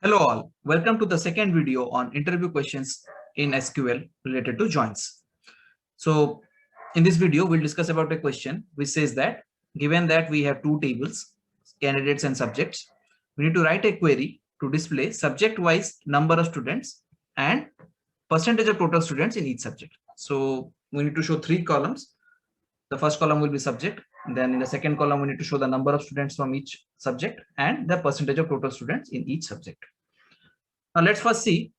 Hello all, welcome to the second video on interview questions in SQL related to joins. So in this video, we'll discuss about a question which says that given that we have two tables, candidates and subjects, we need to write a query to display subject-wise number of students and percentage of total students in each subject. So we need to show three columns. The first column will be subject. Then in the second column, we need to show the number of students from each subject and the percentage of total students in each subject. Now let's first see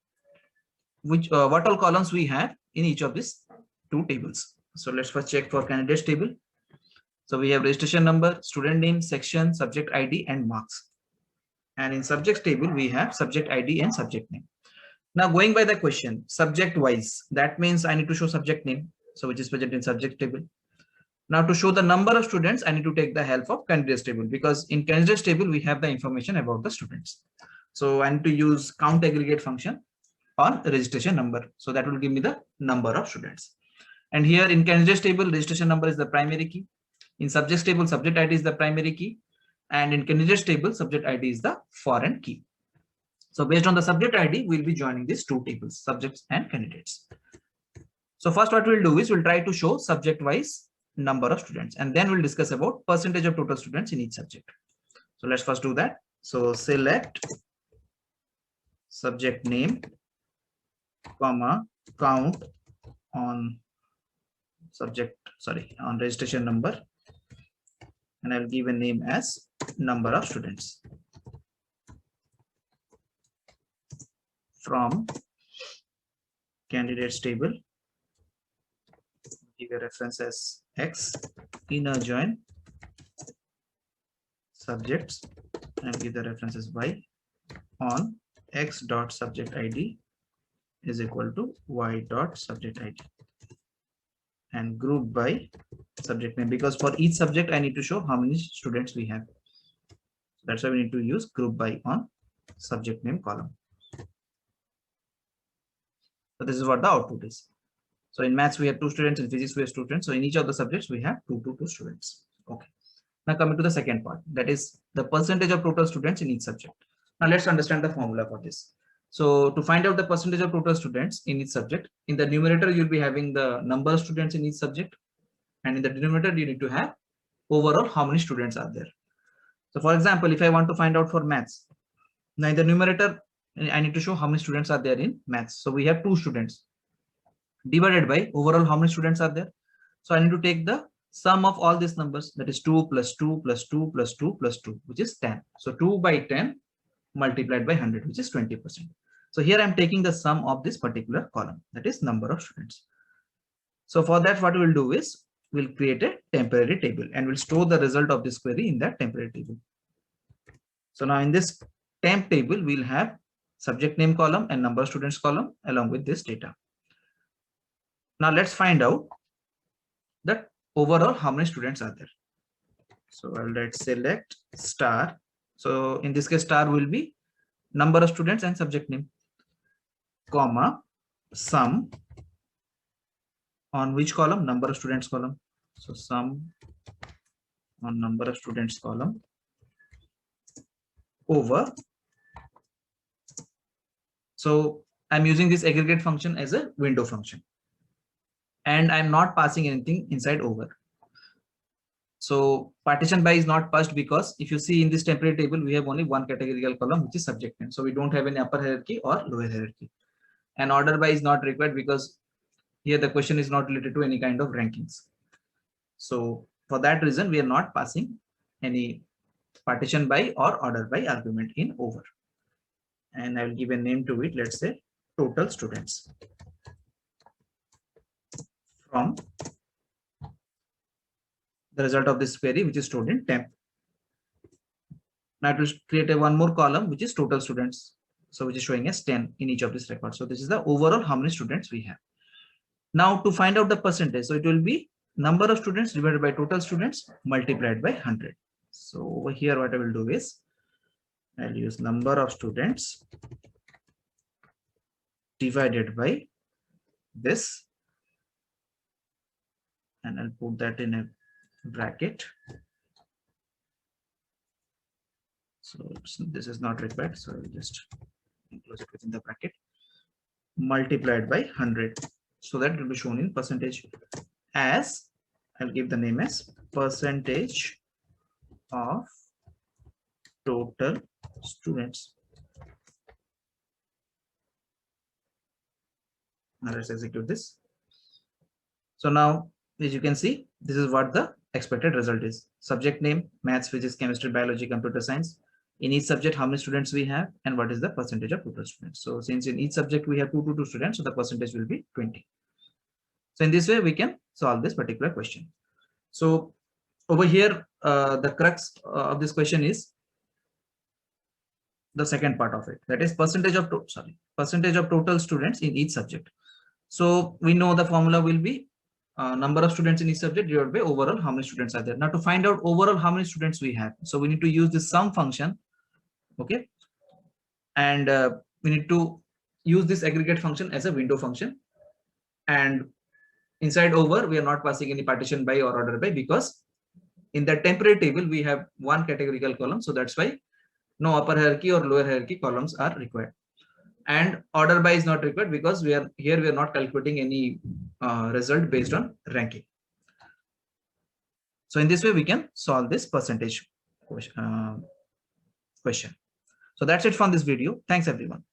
what all columns we have in each of these two tables. So let's first check for candidates table. So we have registration number, student name, section, subject ID, and marks. And in subjects table, we have subject ID and subject name. Now going by the question, subject wise, that means I need to show subject name, so which is present in subject table. Now to show the number of students, I need to take the help of candidates table, because in candidates table, we have the information about the students. So I need to use count aggregate function on registration number. So that will give me the number of students. And here in candidates table, registration number is the primary key. In subjects table, subject ID is the primary key. And in candidates table, subject ID is the foreign key. So based on the subject ID, we'll be joining these two tables, subjects and candidates. So first what we'll do is we'll try to show subject wise number of students, and then we'll discuss about percentage of total students in each subject. So let's first do that. So select subject name, comma, count on on registration number, and I'll give a name as number of students from candidates table. Give a reference as X, inner join subjects, and give the reference as Y on X dot subject ID is equal to Y dot subject ID, and group by subject name, because for each subject I need to show how many students we have. That's why we need to use group by on subject name column. So this is what the output is. So in maths we have 2 students, in physics we have students. So in each of the subjects we have 2 students. Okay. Now coming to the second part, that is the percentage of total students in each subject. Now let's understand the formula for this. So to find out the percentage of total students in each subject, in the numerator you'll be having the number of students in each subject, and in the denominator you need to have overall how many students are there. So for example, if I want to find out for maths, now in the numerator I need to show how many students are there in maths. So we have 2 students divided by overall how many students are there. So I need to take the sum of all these numbers, that is 2 plus 2 plus 2 plus 2 plus 2, which is 10. So 2 by 10 multiplied by 100, which is 20%. So here I'm taking the sum of this particular column, that is number of students. So for that, what we'll do is we'll create a temporary table and we'll store the result of this query in that temporary table. So now in this temp table, we'll have subject name column and number of students column along with this data. Now let's find out that overall how many students are there. So I'll write select star. So in this case, star will be number of students and subject name, comma, sum on which column? Number of students column. So sum on number of students column over. So I'm using this aggregate function as a window function, and I'm not passing anything inside over. So partition by is not passed because if you see in this temporary table, we have only one categorical column, which is subject name. So we don't have any upper hierarchy or lower hierarchy. And order by is not required because here the question is not related to any kind of rankings. So for that reason, we are not passing any partition by or order by argument in over. And I will give a name to it. Let's say total students from the result of this query, which is stored in temp. Now it will create a one more column, which is total students. So which is showing as 10 in each of these records. So this is the overall how many students we have. Now to find out the percentage, so it will be number of students divided by total students multiplied by 100. So over here, what I will do is I'll use number of students divided by this, and I'll put that in a bracket. So this is not required, so I'll just close it within the bracket, multiplied by 100. So that will be shown in percentage as, I'll give the name as percentage of total students. Now let's execute this. So now, as you can see, this is what the expected result is. Subject name, maths, physics, chemistry, biology, computer science. In each subject, how many students we have and what is the percentage of total students. So since in each subject we have 2 students, so the percentage will be 20. So in this way, we can solve this particular question. So over here, the crux of this question is the second part of it. That is percentage of total students in each subject. So we know the formula will be number of students in each subject divided by overall how many students are there. Now to find out overall how many students we have, so we need to use this sum function, okay, and we need to use this aggregate function as a window function, and inside over we are not passing any partition by or order by, because in the temporary table we have one categorical column, so that's why no upper hierarchy or lower hierarchy columns are required. And order by is not required because we are not calculating any result based on ranking. So in this way we can solve this percentage question. So that's it from this video. Thanks everyone.